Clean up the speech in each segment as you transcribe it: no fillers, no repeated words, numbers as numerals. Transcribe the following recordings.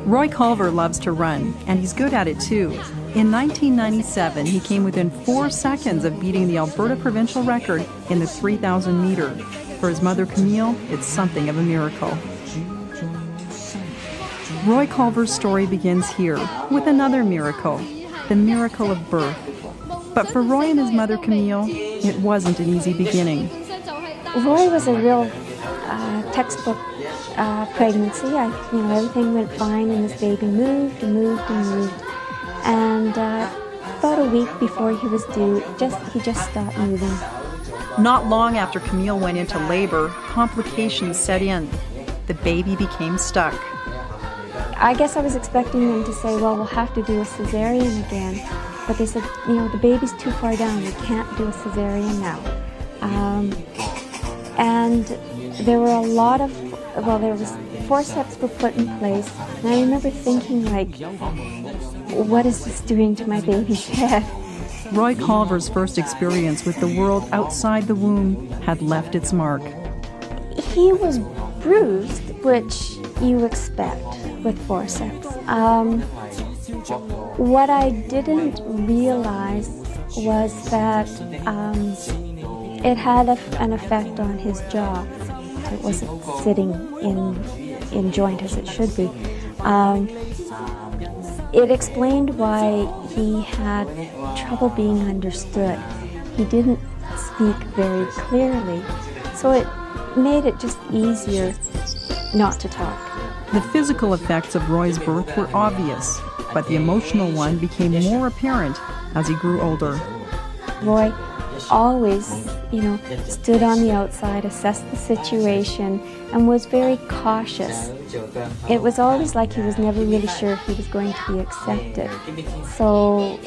Roy Culver loves to run, and he's good at it too. In 1997, he came within 4 seconds of beating the Alberta provincial record in the 3,000 meter. For his mother, Camille, it's something of a miracle. Roy Culver's story begins here with another miracle, the miracle of birth. But for Roy and his mother, Camille, it wasn't an easy beginning. Roy was a real textbook pregnancy. Everything went fine, and this baby moved and moved and moved. And about a week before he was due, he just stopped moving. Not long after Camille went into labor, complications set in. The baby became stuck. I guess I was expecting them to say, well, we'll have to do a cesarean again. But they said, the baby's too far down. We can't do a cesarean now. And there were forceps were put in place. And I remember thinking, what is this doing to my baby's head? Roy Culver's first experience with the world outside the womb had left its mark. He was bruised, which you expect with forceps. What I didn't realize was that it had an effect on his jaw. It wasn't sitting in joint as it should be. It explained why he had trouble being understood. He didn't speak very clearly, so it made it just easier not to talk. The physical effects of Roy's birth were obvious, but the emotional one became more apparent as he grew older. Roy always, stood on the outside, assessed the situation, and was very cautious. It was always like he was never really sure if he was going to be accepted. So,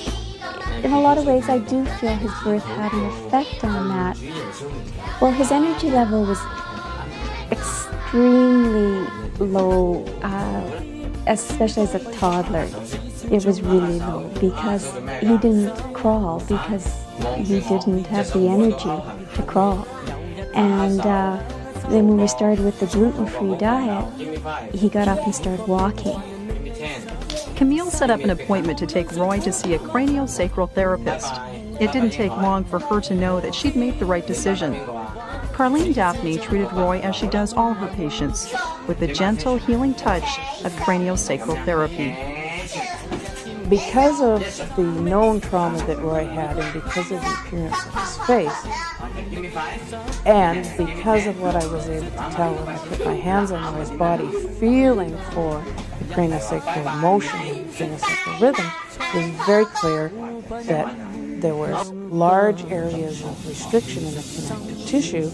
in a lot of ways, I do feel his birth had an effect on that. Well, his energy level was extremely low, especially as a toddler. It was really low because he didn't crawl, because he didn't have the energy to crawl. And then when we started with the gluten-free diet, he got up and started walking. Camille set up an appointment to take Roy to see a craniosacral therapist. It didn't take long for her to know that she'd made the right decision. Carlene Daphne treated Roy as she does all her patients, with the gentle, healing touch of craniosacral therapy. Because of the known trauma that Roy had, and because of the appearance of his face, and because of what I was able to tell when I put my hands on Roy's body, feeling for the craniosacral motion and the craniosacral rhythm, it was very clear that there was large areas of restriction in the connective tissue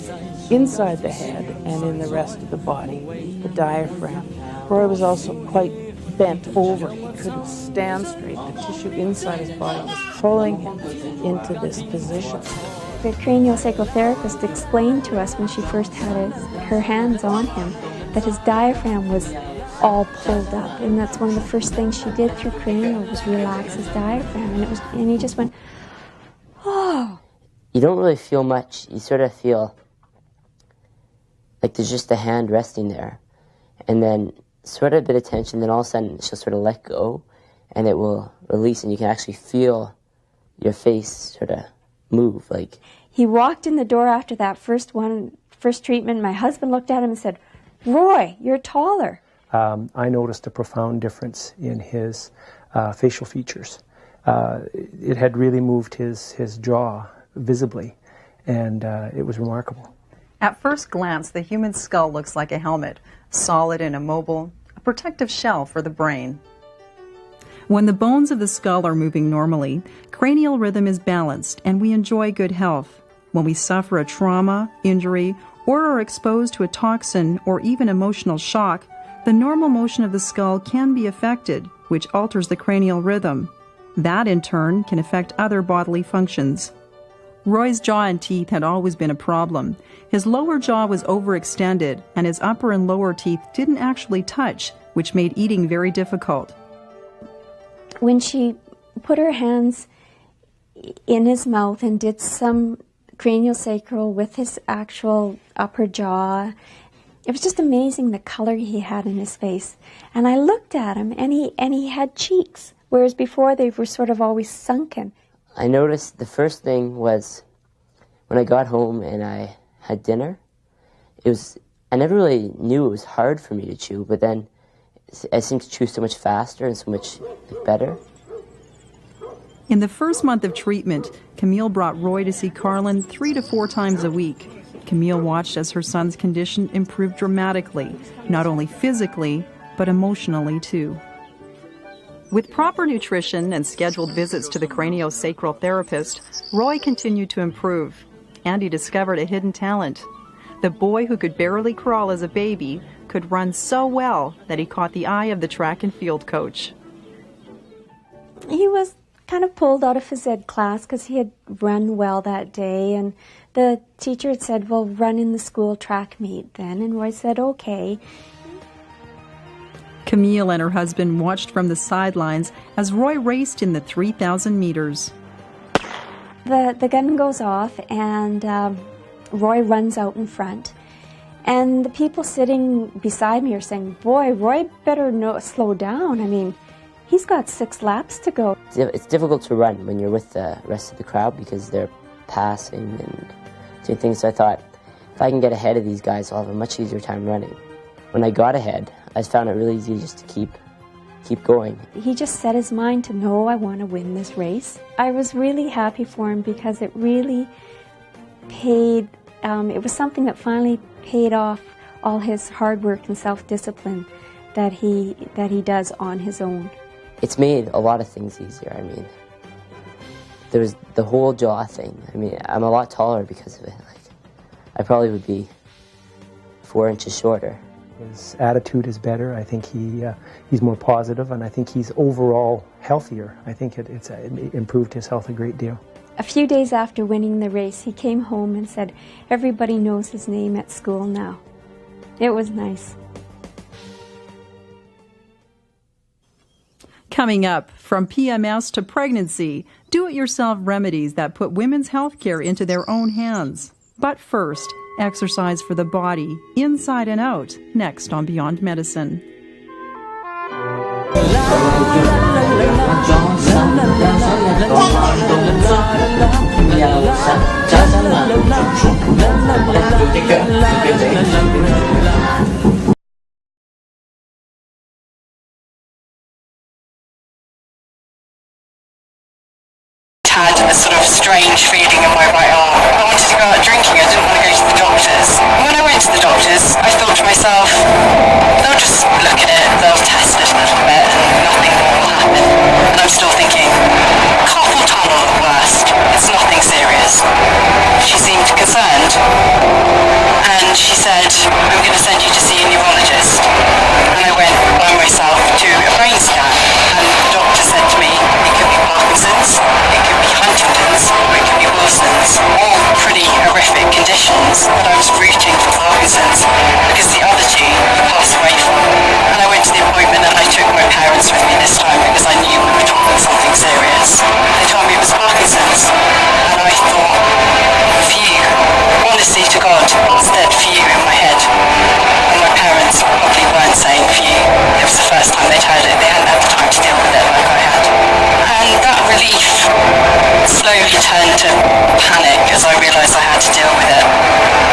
inside the head and in the rest of the body, the diaphragm. Roy was also quite bent over. He couldn't stand straight. The tissue inside his body was pulling him into this position. The craniosacral therapist explained to us when she first had her hands on him that his diaphragm was all pulled up, and that's one of the first things she did through cranial was relax his diaphragm, and he just went, oh. You don't really feel much. You sort of feel like there's just a hand resting there, and then sort of a bit of tension, then all of a sudden she'll sort of let go, and it will release, and you can actually feel your face sort of move. Like he walked in the door after that first treatment. My husband looked at him and said, "Roy, you're taller." I noticed a profound difference in his facial features. It had really moved his jaw visibly, and it was remarkable. At first glance, the human skull looks like a helmet, solid and immobile, a protective shell for the brain. When the bones of the skull are moving normally, cranial rhythm is balanced and we enjoy good health. When we suffer a trauma, injury, or are exposed to a toxin or even emotional shock, the normal motion of the skull can be affected, which alters the cranial rhythm. That, in turn, can affect other bodily functions. Roy's jaw and teeth had always been a problem. His lower jaw was overextended, and his upper and lower teeth didn't actually touch, which made eating very difficult. When she put her hands in his mouth and did some craniosacral with his actual upper jaw, It was just amazing the color he had in his face. And I looked at him, and he had cheeks, whereas before they were sort of always sunken. I noticed the first thing was when I got home and I had dinner, I never really knew it was hard for me to chew, but then I seemed to chew so much faster and so much better. In the first month of treatment, Camille brought Roy to see Carlin 3 to 4 times a week. Camille watched as her son's condition improved dramatically, not only physically, but emotionally too. With proper nutrition and scheduled visits to the craniosacral therapist, Roy continued to improve, and he discovered a hidden talent. The boy who could barely crawl as a baby could run so well that he caught the eye of the track and field coach. He was kind of pulled out of his ed class because he had run well that day, and the teacher had said, well, run in the school track meet then, and Roy said, okay. Camille and her husband watched from the sidelines as Roy raced in the 3,000 meters. The gun goes off, and Roy runs out in front. And the people sitting beside me are saying, boy, Roy better slow down. I mean, he's got 6 laps to go. It's difficult to run when you're with the rest of the crowd because they're passing and doing things. So I thought, if I can get ahead of these guys, I'll have a much easier time running. When I got ahead, I found it really easy just to keep going. He just set his mind to, no, I want to win this race. I was really happy for him because it really paid, it was something that finally paid off all his hard work and self-discipline that he does on his own. It's made a lot of things easier. I mean, there's the whole jaw thing. I mean, I'm a lot taller because of it. I probably would be 4 inches shorter. His attitude is better. I think he's more positive, and I think he's overall healthier. I think it improved his health a great deal. A few days after winning the race, he came home and said, everybody knows his name at school now. It was nice. Coming up, from PMS to pregnancy, do-it-yourself remedies that put women's health care into their own hands. But first, exercise for the body, inside and out, next on Beyond Medicine. Had a sort of strange feeling in my right arm. I wanted to go out drinking, I didn't want to go to the doctors. And when I went to the doctors, I thought to myself, they'll just look at it, they'll test it a little bit, and nothing more will happen. And I'm still thinking, carpal tunnel at worst, it's nothing serious. She seemed concerned, and she said, I'm going to send you to see a neurologist. And I went by myself to a brain scan, and the doctor said to me, it could be Parkinson's, it could be Huntington's, or it could be Wilson's, all pretty horrific conditions, but I was rooting for Parkinson's because the other two he passed away from. And I went to the appointment and I took my parents with me this time because I knew we were talking something serious. They told me it was Parkinson's, and I thought, phew, honestly to God, instead phew in my head. And my parents probably weren't saying phew. It was the first time they'd heard it. They hadn't had the time to deal with it like I had. And that relief slowly turned to panic as I realised I had to deal with it.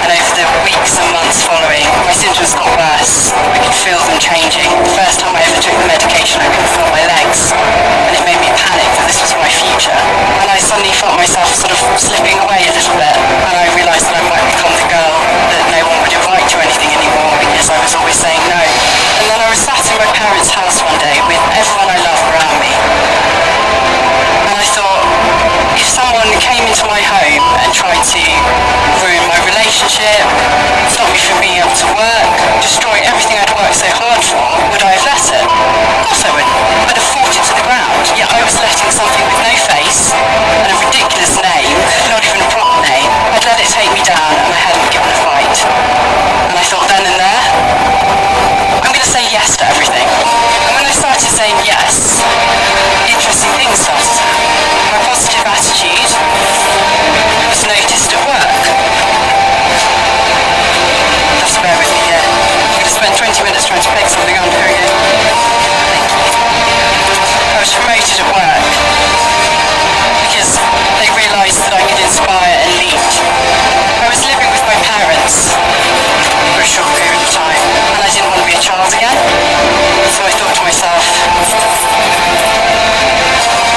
And over the weeks and months following, my symptoms got worse. I could feel them changing. The first time I ever took the medication, I could feel my legs. And it made me panic that this was my future. And I suddenly felt myself sort of slipping away a little bit. And I realised that I might become the girl that no one would invite to anything anymore because I was always saying no. And then I was sat in my parents' house one day with everyone I love around me. And I thought, if someone came into my home and tried to ruin my relationship, stop me from being able to work, destroy everything I'd worked so hard for, would I have let it? Of course I wouldn't. I'd have fought it to the ground. Yet I was letting something with no face and a ridiculous name, not even a proper name, I'd let it take me down and I hadn't given a fight. And I thought then and there, I'm going to say yes to everything. And when I started saying yes, interesting things started to happen. My positive attitude was noticed at work. Just bear with me here. to pick something under again. I was promoted at work because they realised that I could inspire and lead. I was living with my parents for a short period of time and I didn't want to be a child again. So I thought to myself,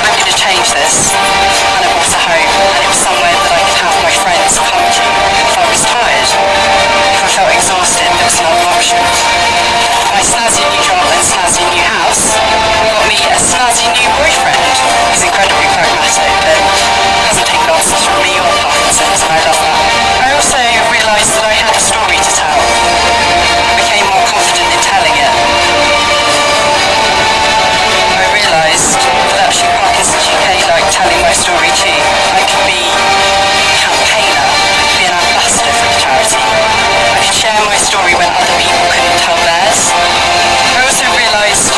I'm going to change this. And I bought a home and it was somewhere that I could have my friends come to if I was tired. If I felt exhausted, there was another option. My snazzy new job and snazzy new house got me a snazzy new boyfriend who's incredibly pragmatic but doesn't take nonsense from me or Parkinson's, and I love that. I also realised that I had a story to tell. I became more confident in telling it. I realised that actually Parkinson's UK liked telling my story too. I could be a campaigner, I could be an ambassador for the charity. I could share my story when other people couldn't tell theirs. I also realised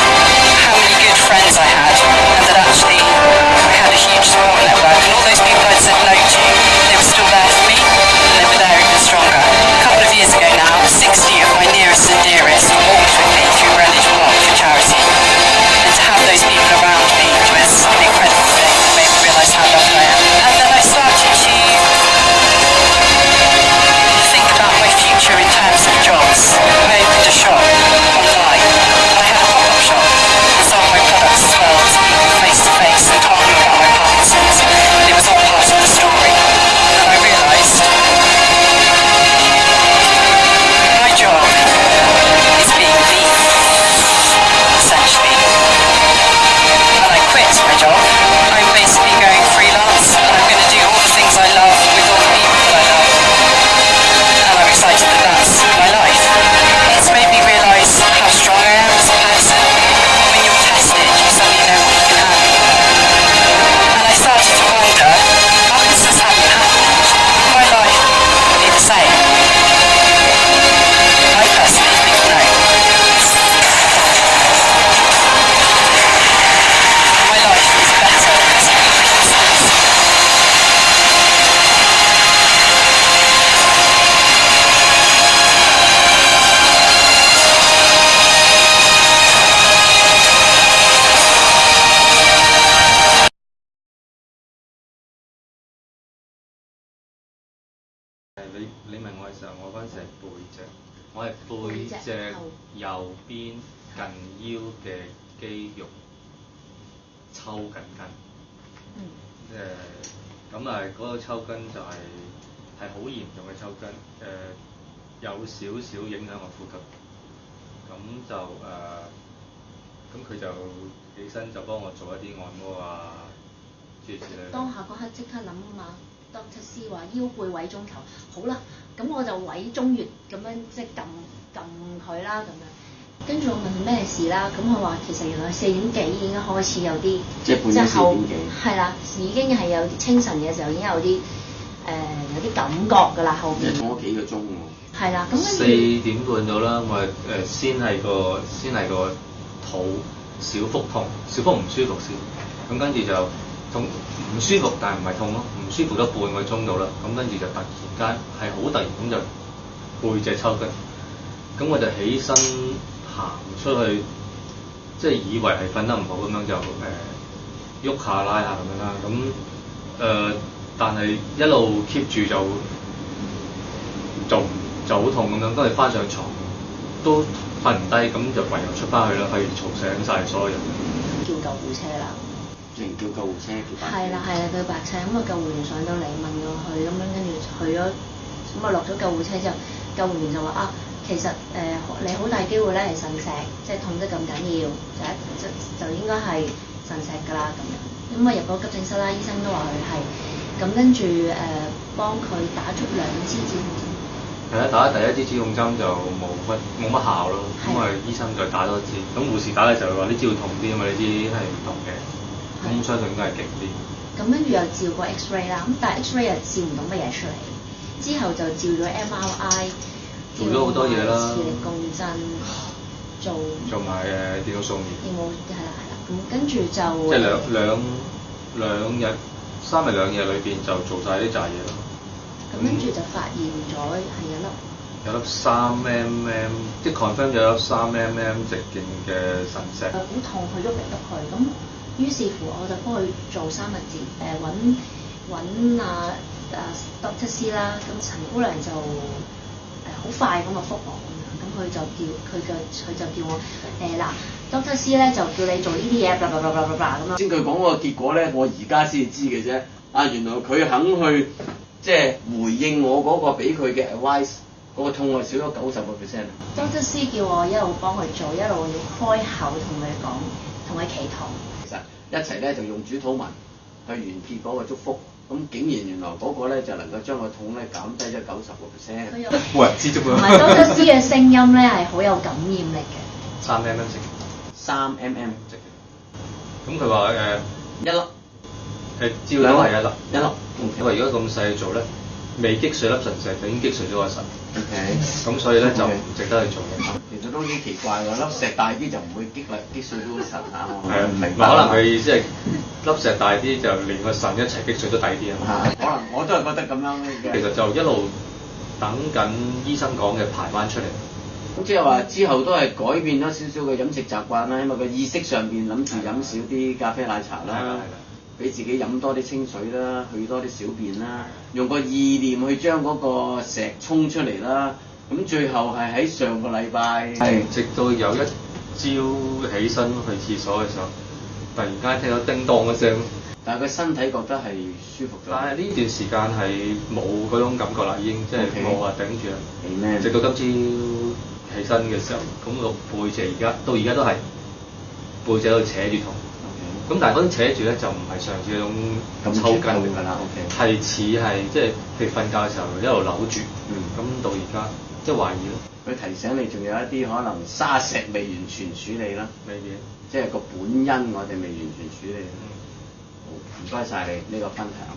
how many good friends I had and that actually I had a huge support network, and all those people I'd said no to, they were still there for me and they were there even stronger. A couple of years ago now, 60 of my nearest and dearest walked with me through Greenwich Park for charity, and to have those people around me was an incredible thing that made me realise how loved I am. And then I started to think about my future in terms of jobs. I opened a shop online. I had a pop-up shop and sold my products as well to people face to face and told them about my Parkinson's. It was all part of the story. And I realised my job is being me, essentially. And I quit my job. I'm basically going freelance and I'm going to do all the things I love with all the people that I love. And I'm excited that that's my life. It's made me realise how strong I am as a person. When you're tested, you suddenly know what you can handle. And I started to wonder, Parkinson's hadn't happened, would my life be the same? I personally think no. My life is better because of Parkinson's. 你問我嘅時候，我嗰陣時係背脊，我係背脊右邊近腰嘅肌肉抽緊筋。咁啊嗰個抽筋就係好嚴重嘅抽筋，有少少影響我呼吸。咁就咁佢就起身就幫我做一啲按摩啊，諸如此類。當下嗰刻即刻諗啊嘛。Doctor C 話腰背位中求，好啦，咁我就位中穴咁樣即係撳佢啦咁樣。跟住我問佢咩事啦，咁佢話其實原來4點幾已經開始有啲，即係半夜4點幾。係啦，已經係有啲清晨嘅時候已經有啲有啲感覺㗎啦，後邊。痛咗幾個鐘喎。係啦，咁4點半到啦，我先係個肚小腹痛，小腹唔舒服先，咁跟住就痛唔舒服，但係唔係痛咯，唔舒服咗半個鐘到啦，咁跟住就突然間係好突然咁就背脊抽筋，咁我就起身行出去，即係以為係瞓得唔好咁樣就喐下拉下咁樣啦，咁但係一路 keep 住就好痛咁樣，跟住翻上床都瞓唔低，咁就唯有出翻去啦，去嘈醒晒所有人。叫救護車啦。叫救護車叫白車。係啦，叫白車，咁救護員上到嚟問我去，咁樣跟住去咗，咁落咗救護車之後，救護員就話啊，其實你好大機會咧係腎石，即係痛得咁緊要，就應該係腎石㗎啦咁樣。咁入咗急症室啦，醫生都話佢係，咁跟住幫佢打足2支止痛針。係啊，打第一支止痛針就冇乜效咯，咁醫生再打多支，咁護士打嘅時候話呢支會痛啲，因為呢支係唔同嘅。咁相信應該係勁啲。咁跟住又照過 X-ray 啦，咁但係 X-ray 又照唔到乜嘢出嚟，之後就照咗 MRI， 做咗好多嘢啦，磁力共振，做埋電腦掃描。電腦係啦，咁跟住就即係3日2夜裏邊就做晒呢扎嘢咯。咁跟住就發現咗係有粒有粒3mm， 即係 confirm 有粒3mm 直徑嘅腎石。好痛，佢喐嚟喐去，咁於是乎我就幫佢做3日字，揾Dr. C 啦，咁陳姑娘就好快咁就覆我咁佢就叫我Dr. C 咧就叫你做呢啲嘢，咁樣。先佢講個結果咧，我而家先知嘅啫。原來佢肯去即係回應我嗰個俾佢嘅 advice， 嗰個痛係少咗90%。Dr. C 叫我一路幫佢做，一路開口同佢講，同佢祈禱。其實一齊咧就用主禱文去完結嗰個祝福。咁竟然原來嗰個咧就能夠將個痛咧減低咗90%。冇人知啫喎。同埋Dr. C 嘅聲音咧係好有感染力嘅。3mm 直徑。3mm 直徑。咁佢話一粒。照都係一粒。Okay. 因為如果咁細做咧，未擊碎粒腎石就已經擊碎咗個腎。OK。咁所以咧就唔值得去做嘅。其實都幾奇怪㗎，粒石大啲就唔會擊碎咗個腎啊。係啊，明白。可能佢意思係粒石大啲就連個腎一齊擊碎都抵啲啊。可能我都係覺得咁樣嘅。其實就一路等緊醫生講嘅排翻出嚟。咁即係話之後都係改變咗少少嘅飲食習慣啦，因為個意識上邊諗住飲少啲咖啡奶茶啦，俾自己飲多啲清水啦，去多啲小便啦，用個意念去將嗰個石衝出嚟啦。咁最後係喺上個禮拜，直到有一朝起身去廁所嘅時候，突然間聽到叮當嘅聲，但係佢身體覺得係舒服咗。但係呢段時間係冇嗰種感覺啦，已經即係冇話頂住啦。直到今朝起身嘅時候，咁個背脊到而家都係背脊喺度扯住痛。咁但係嗰種扯住咧就唔係上次嗰種抽筋㗎啦，係似係即係譬如瞓覺嘅時候一路扭住，咁到而家即係懷疑咯。佢提醒你仲有一啲可能沙石未完全處理啦，即係個本因我哋未完全處理。好，唔該晒你呢個分享。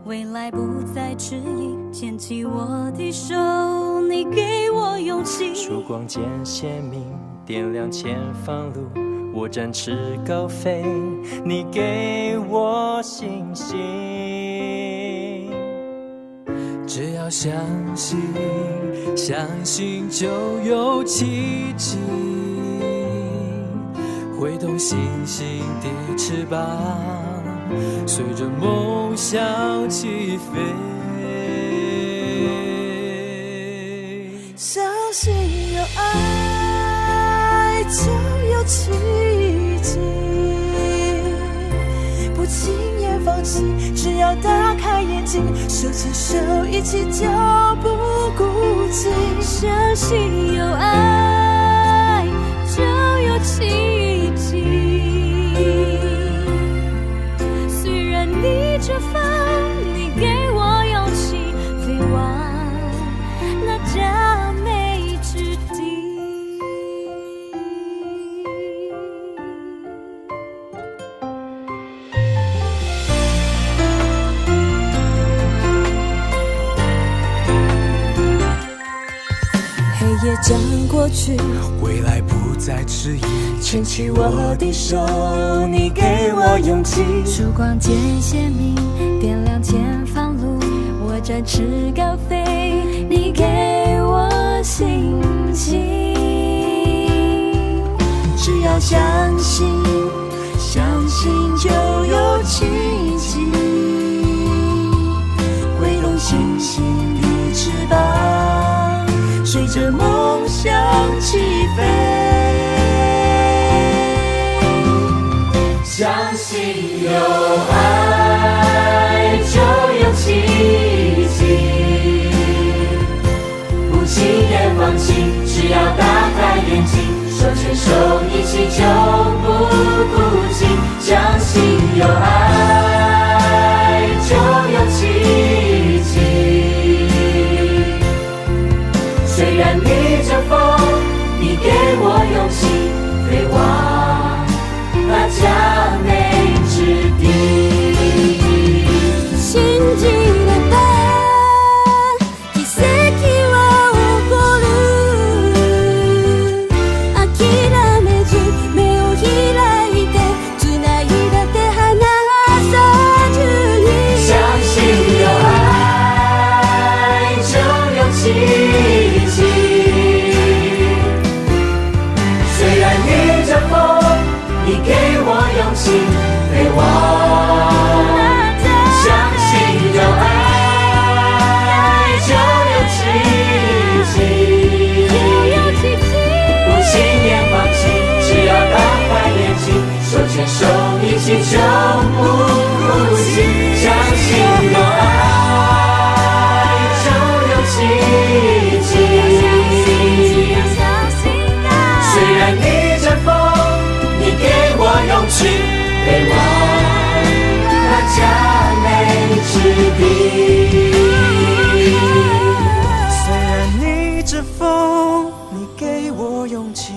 未来不再迟疑，牵起我的手，你给我勇气。曙光渐鲜明，点亮前方路，我展翅高飞，你给我信心。只要相信，相信就有奇迹，挥动星星的翅膀，随着梦想起飞。相信有爱就有奇迹，不轻言放弃，只要打开眼睛，手牵手一起就不孤寂。相信有爱就有奇迹，虽然逆着风，你给我勇气，飞往那佳美之地。黑夜将过去，未来不再迟疑，牵起我的手，你给我勇气。曙光渐鲜明，点亮前方路，我展翅高飞，你给我信心。只要相信，相信就有奇迹，挥动星星的翅膀，随着梦想起飞。相信有爱就有奇迹，不轻言放弃，只要打开眼睛，手牵手一起就不孤寂。相信有爱就有奇迹，虽然逆着风，你给我勇气，飞往那佳美起就不孤寂。相信有爱就有奇迹。虽然逆着风，你给我勇气，飞往那佳美之地。虽然逆着风，你给我勇气，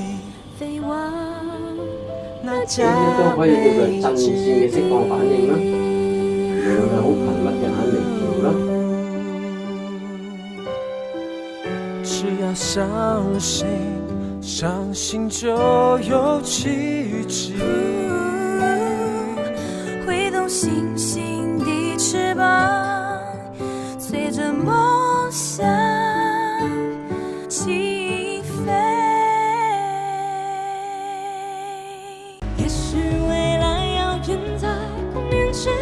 飞往那佳呢啲都可以叫做陣線嘅釋放反應啦，佢係好頻密嘅眼微調啦。只要相信，相信就有奇迹。挥动星星的翅膀，随着梦想起飞。也许未来遥远在光年之外，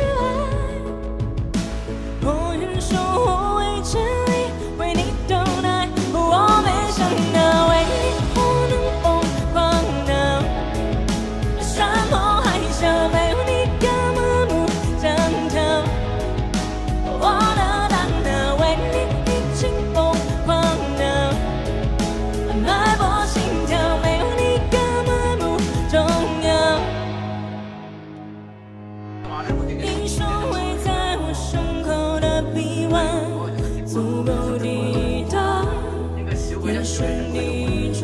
我愿守护未知里，为你等待。我没想到为你我能疯狂到山盟海誓，没有你根本不想逃。我的大脑为你已经疯狂到脉搏心跳，没有你根本不重要。你说会在我胸口的臂弯足够抵挡眼神的抓，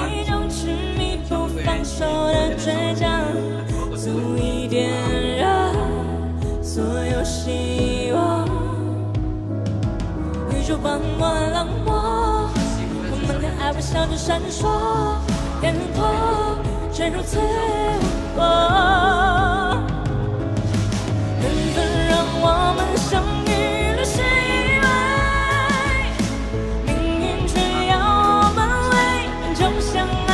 一种执迷不放手的倔强，足以点燃所有希望。宇宙帮我冷漠，我们的爱微笑着闪烁，天空却如此无我。缘分让我们相遇了是意外，命运却要我们为就相爱。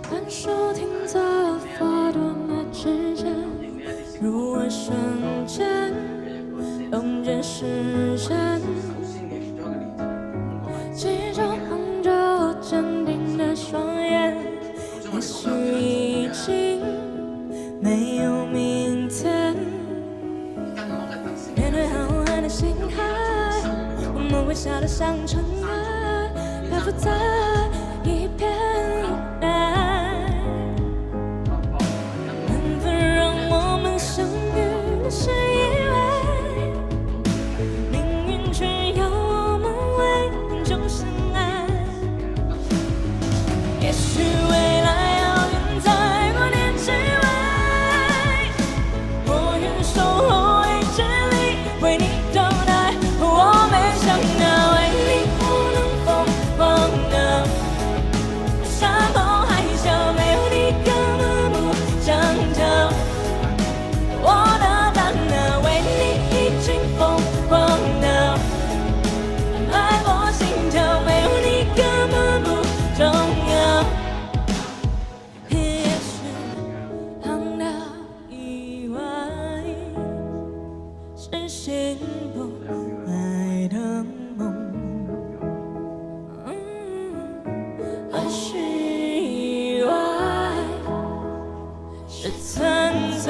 单手停在发端的指尖，入我瞬间，冻结时间，记着望着我坚定的双眼，也许已经没有明天。面对浩瀚的星海，我们微笑得像尘埃，漂浮在一片无奈。缘分让我们相遇了是意外，命运却要我们为就相爱。也许未来遥远在光年之外，我愿守候未知里，为你等待。我没想到为你我能疯狂到山盟海誓，没有你根本不想逃。我的大脑为你已经疯狂到脉搏心跳，没有你根本不重要。也许胖到意外是醒不来的梦，或许意外是纯粹